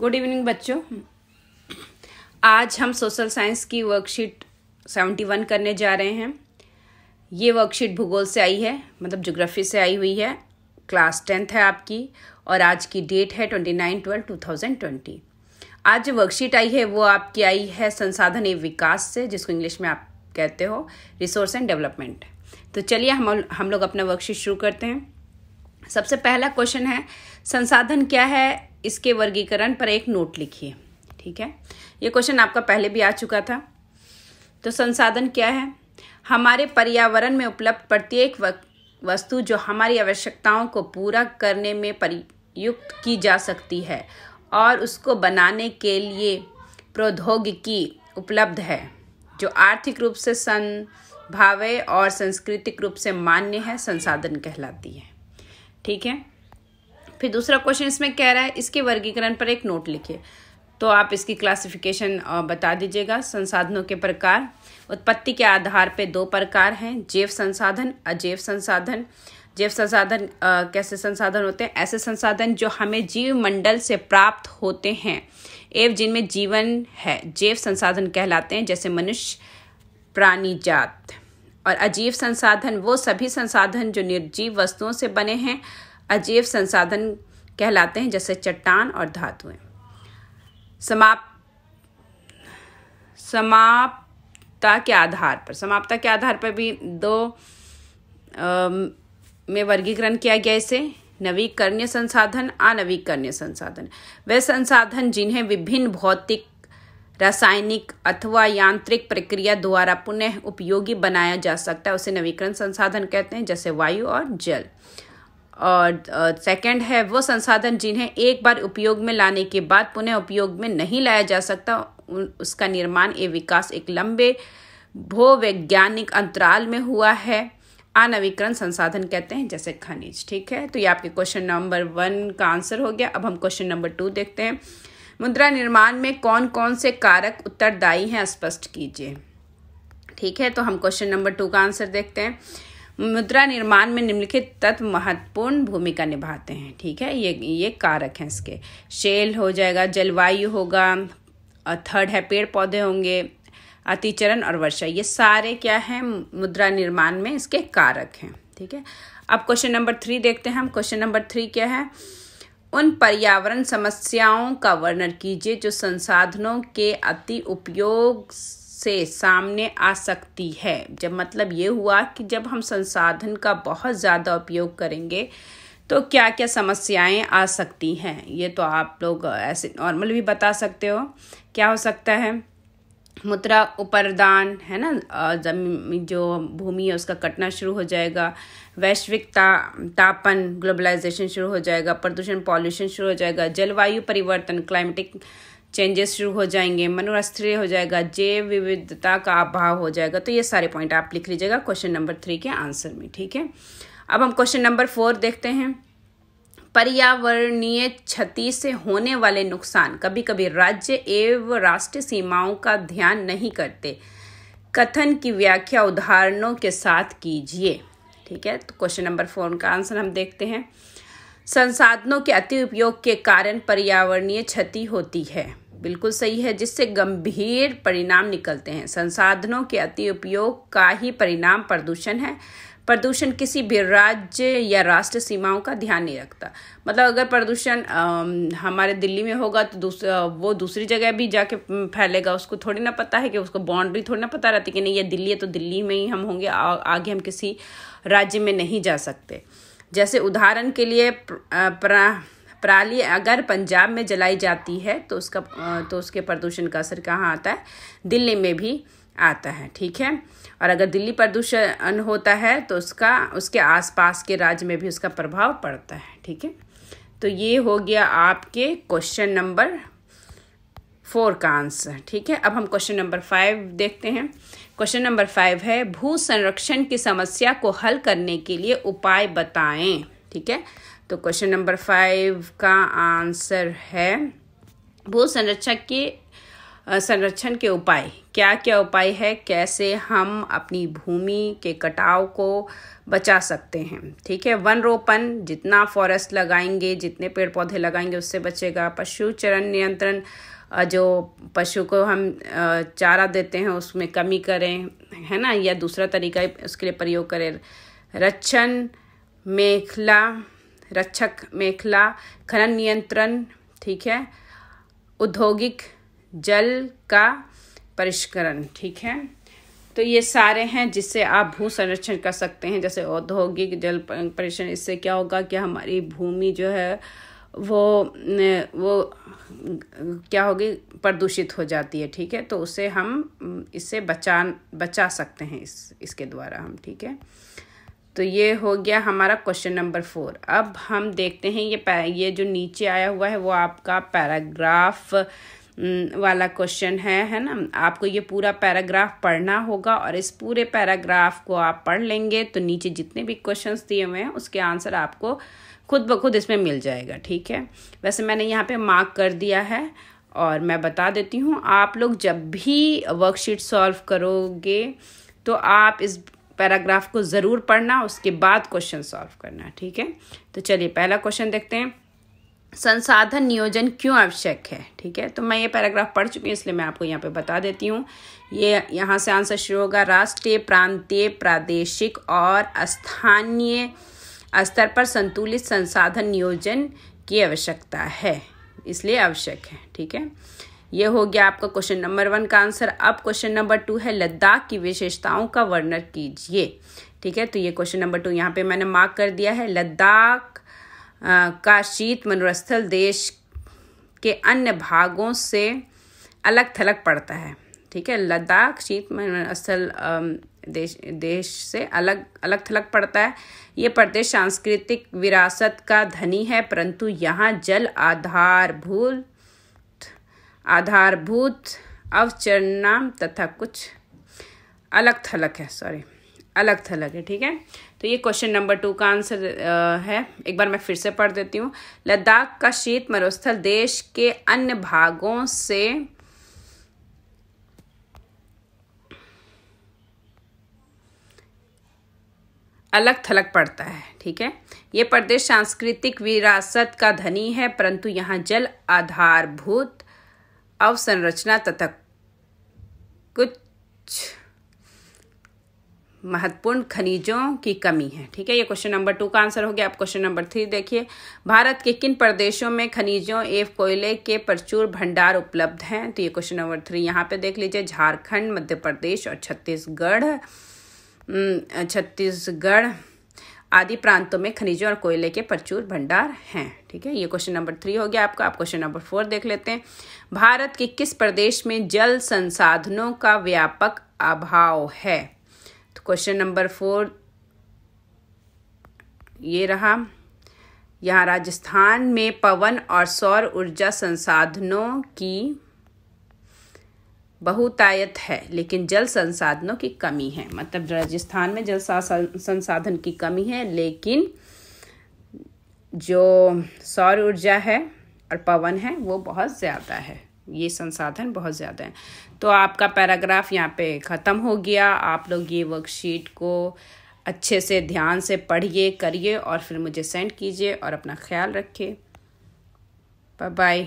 Good evening बच्चों। आज हम सोशल साइंस की वर्कशीट 71 करने जा रहे हैं। ये वर्कशीट भूगोल से आई है, मतलब ज्योग्राफी से आई हुई है। क्लास 10th है आपकी और आज की डेट है 29/12/2020। आज जो वर्कशीट आई है वो आपकी आई है संसाधन एवं विकास से, जिसको इंग्लिश में आप कहते हो रिसोर्स एंड डेवलपमेंट। तो चलिए हम लोग अपना वर्कशीट शुरू करते हैं। सबसे पहला क्वेश्चन है, संसाधन क्या है, इसके वर्गीकरण पर एक नोट लिखिए। ठीक है, ये क्वेश्चन आपका पहले भी आ चुका था। तो संसाधन क्या है? हमारे पर्यावरण में उपलब्ध प्रत्येक वस्तु जो हमारी आवश्यकताओं को पूरा करने में प्रयुक्त की जा सकती है और उसको बनाने के लिए प्रौद्योगिकी उपलब्ध है, जो आर्थिक रूप से संभाव्य और सांस्कृतिक रूप से मान्य है, संसाधन कहलाती है। ठीक है, फिर दूसरा क्वेश्चन इसमें कह रहा है इसके वर्गीकरण पर एक नोट लिखिए। तो आप इसकी क्लासिफिकेशन बता दीजिएगा। संसाधनों के प्रकार, उत्पत्ति के आधार पे 2 प्रकार हैं, जैव संसाधन, अजैव संसाधन। जैव संसाधन कैसे संसाधन होते हैं? ऐसे संसाधन जो हमें जीव मंडल से प्राप्त होते हैं एवं जिनमें जीवन है, जैव संसाधन कहलाते हैं, जैसे मनुष्य, प्राणी जात। और अजीव संसाधन वो सभी संसाधन जो निर्जीव वस्तुओं से बने हैं, अजैव संसाधन कहलाते हैं, जैसे चट्टान और धातुएं। समाप्तता के आधार पर भी 2 में वर्गीकरण किया गया इसे, नवीकरणीय संसाधन, अनवीकरणीय संसाधन। वे संसाधन जिन्हें विभिन्न भौतिक, रासायनिक अथवा यांत्रिक प्रक्रिया द्वारा पुनः उपयोगी बनाया जा सकता है, उसे नवीकरण संसाधन कहते हैं, जैसे वायु और जल। और सेकंड है वो संसाधन जिन्हें एक बार उपयोग में लाने के बाद पुनः उपयोग में नहीं लाया जा सकता, उसका निर्माण एवं विकास एक लंबे भूवैज्ञानिक अंतराल में हुआ है, अनवीकरण संसाधन कहते हैं, जैसे खनिज। ठीक है, तो ये आपके क्वेश्चन नंबर 1 का आंसर हो गया। अब हम क्वेश्चन नंबर 2 देखते हैं। मुद्रा निर्माण में कौन कौन से कारक उत्तरदायी हैं, स्पष्ट कीजिए। ठीक है, तो हम क्वेश्चन नंबर 2 का आंसर देखते हैं। मुद्रा निर्माण में निम्नलिखित तत्व महत्वपूर्ण भूमिका निभाते हैं। ठीक है, ये कारक हैं इसके। शेल हो जाएगा, जलवायु होगा, और थर्ड है पेड़ पौधे होंगे, अतिचरण और वर्षा। ये सारे क्या हैं, मुद्रा निर्माण में इसके कारक हैं। ठीक है, अब क्वेश्चन नंबर 3 देखते हैं हम। क्वेश्चन नंबर 3 क्या है? उन पर्यावरण समस्याओं का वर्णन कीजिए जो संसाधनों के अति उपयोग से सामने आ सकती है। जब मतलब ये हुआ कि जब हम संसाधन का बहुत ज़्यादा उपयोग करेंगे तो क्या क्या समस्याएं आ सकती हैं, ये तो आप लोग ऐसे नॉर्मल भी बता सकते हो। क्या हो सकता है? मुद्रा उपरदान है ना, जमीन जो भूमि है उसका कटना शुरू हो जाएगा, वैश्विक तापन ग्लोबलाइजेशन शुरू हो जाएगा, प्रदूषण पॉल्यूशन शुरू हो जाएगा, जलवायु परिवर्तन क्लाइमेटिक चेंजेस शुरू हो जाएंगे, मरुस्थलीकरण हो जाएगा, जैव विविधता का अभाव हो जाएगा। तो ये सारे पॉइंट आप लिख लीजिएगा क्वेश्चन नंबर 3 के आंसर में। ठीक है, अब हम क्वेश्चन नंबर 4 देखते हैं। पर्यावरणीय क्षति से होने वाले नुकसान कभी कभी राज्य एवं राष्ट्रीय सीमाओं का ध्यान नहीं करते, कथन की व्याख्या उदाहरणों के साथ कीजिए। ठीक है, तो क्वेश्चन नंबर 4 का आंसर हम देखते हैं। संसाधनों के अति उपयोग के कारण पर्यावरणीय क्षति होती है, बिल्कुल सही है, जिससे गंभीर परिणाम निकलते हैं। संसाधनों के अति उपयोग का ही परिणाम प्रदूषण है। प्रदूषण किसी भी राज्य या राष्ट्र सीमाओं का ध्यान नहीं रखता। मतलब अगर प्रदूषण हमारे दिल्ली में होगा तो वो दूसरी जगह भी जाके फैलेगा, उसको थोड़ी ना पता है कि उसको बाउंड्री थोड़ी ना पता रहती कि नहीं ये दिल्ली है तो दिल्ली में ही हम होंगे, आगे हम किसी राज्य में नहीं जा सकते। जैसे उदाहरण के लिए पराली अगर पंजाब में जलाई जाती है तो उसके प्रदूषण का असर कहाँ आता है? दिल्ली में भी आता है। ठीक है, और अगर दिल्ली प्रदूषण होता है तो उसके आसपास के राज्य में भी उसका प्रभाव पड़ता है। ठीक है, तो ये हो गया आपके क्वेश्चन नंबर 4 का आंसर। ठीक है, अब हम क्वेश्चन नंबर 5 देखते हैं। क्वेश्चन नंबर 5 है भू संरक्षण की समस्या को हल करने के लिए उपाय बताएं। ठीक है, तो क्वेश्चन नंबर 5 का आंसर है भू संरक्षण की संरक्षण के उपाय, क्या क्या उपाय है, कैसे हम अपनी भूमि के कटाव को बचा सकते हैं। ठीक है, वन रोपण, जितना फॉरेस्ट लगाएंगे, जितने पेड़ पौधे लगाएंगे उससे बचेगा। पशु चरण नियंत्रण, जो पशु को हम चारा देते हैं उसमें कमी करें, है ना, या दूसरा तरीका उसके लिए प्रयोग करें। रक्षक मेखला, खनन नियंत्रण, ठीक है, औद्योगिक जल का परिष्करण। ठीक है, तो ये सारे हैं जिससे आप भू संरक्षण कर सकते हैं। जैसे औद्योगिक जल परिष्करण, इससे क्या होगा कि हमारी भूमि जो है वो क्या होगी, प्रदूषित हो जाती है। ठीक है, तो उसे हम इससे बचा सकते हैं इसके द्वारा हम। ठीक है, तो ये हो गया हमारा क्वेश्चन नंबर 4। अब हम देखते हैं ये जो नीचे आया हुआ है वो आपका पैराग्राफ वाला क्वेश्चन है ना। आपको ये पूरा पैराग्राफ पढ़ना होगा और इस पूरे पैराग्राफ को आप पढ़ लेंगे तो नीचे जितने भी क्वेश्चंस दिए हुए हैं उसके आंसर आपको खुद ब खुद इसमें मिल जाएगा। ठीक है, वैसे मैंने यहाँ पे मार्क कर दिया है और मैं बता देती हूँ, आप लोग जब भी वर्कशीट सॉल्व करोगे तो आप इस पैराग्राफ को ज़रूर पढ़ना, उसके बाद क्वेश्चन सॉल्व करना। ठीक है, तो चलिए पहला क्वेश्चन देखते हैं। संसाधन नियोजन क्यों आवश्यक है। ठीक है, तो मैं ये पैराग्राफ पढ़ चुकी हूँ इसलिए मैं आपको यहाँ पे बता देती हूँ। ये यहाँ से आंसर शुरू होगा। राष्ट्रीय, प्रांतीय, प्रादेशिक और स्थानीय स्तर पर संतुलित संसाधन नियोजन की आवश्यकता है, इसलिए आवश्यक है। ठीक है, ये हो गया आपका क्वेश्चन नंबर 1 का आंसर। अब क्वेश्चन नंबर 2 है, लद्दाख की विशेषताओं का वर्णन कीजिए। ठीक है, तो ये क्वेश्चन नंबर 2 यहाँ पे मैंने मार्क कर दिया है। लद्दाख का शीत मरुस्थल देश के अन्य भागों से अलग थलग पड़ता है। ठीक है, लद्दाख शीत मरुस्थल देश से अलग थलग पड़ता है। ये प्रदेश सांस्कृतिक विरासत का धनी है, परंतु यहाँ जल आधारभूत अवचरणा तथा कुछ अलग थलग है। ठीक है, तो ये क्वेश्चन नंबर 2 का आंसर है। एक बार मैं फिर से पढ़ देती हूँ। लद्दाख का शीत मरुस्थल देश के अन्य भागों से अलग थलग पड़ता है। ठीक है, ये प्रदेश सांस्कृतिक विरासत का धनी है, परंतु यहाँ जल आधारभूत अवसंरचना तथा कुछ महत्वपूर्ण खनिजों की कमी है। ठीक है, ये क्वेश्चन नंबर 2 का आंसर हो गया। अब क्वेश्चन नंबर 3 देखिए। भारत के किन प्रदेशों में खनिजों एवं कोयले के प्रचुर भंडार उपलब्ध हैं। तो ये क्वेश्चन नंबर 3 यहाँ पे देख लीजिए। झारखंड, मध्य प्रदेश और छत्तीसगढ़ आदि प्रांतों में खनिजों और कोयले के प्रचुर भंडार हैं। ठीक है, ये क्वेश्चन नंबर 3 हो गया आपका। आप क्वेश्चन नंबर 4 देख लेते हैं। भारत के किस प्रदेश में जल संसाधनों का व्यापक अभाव है। तो क्वेश्चन नंबर 4 ये रहा। यहाँ राजस्थान में पवन और सौर ऊर्जा संसाधनों की बहुतायत है, लेकिन जल संसाधनों की कमी है। मतलब राजस्थान में जल संसाधन की कमी है, लेकिन जो सौर ऊर्जा है और पवन है वो बहुत ज़्यादा है, ये संसाधन बहुत ज़्यादा है। तो आपका पैराग्राफ यहाँ पे ख़त्म हो गया। आप लोग ये वर्कशीट को अच्छे से ध्यान से पढ़िए, करिए और फिर मुझे सेंड कीजिए और अपना ख्याल रखिए। Bye bye.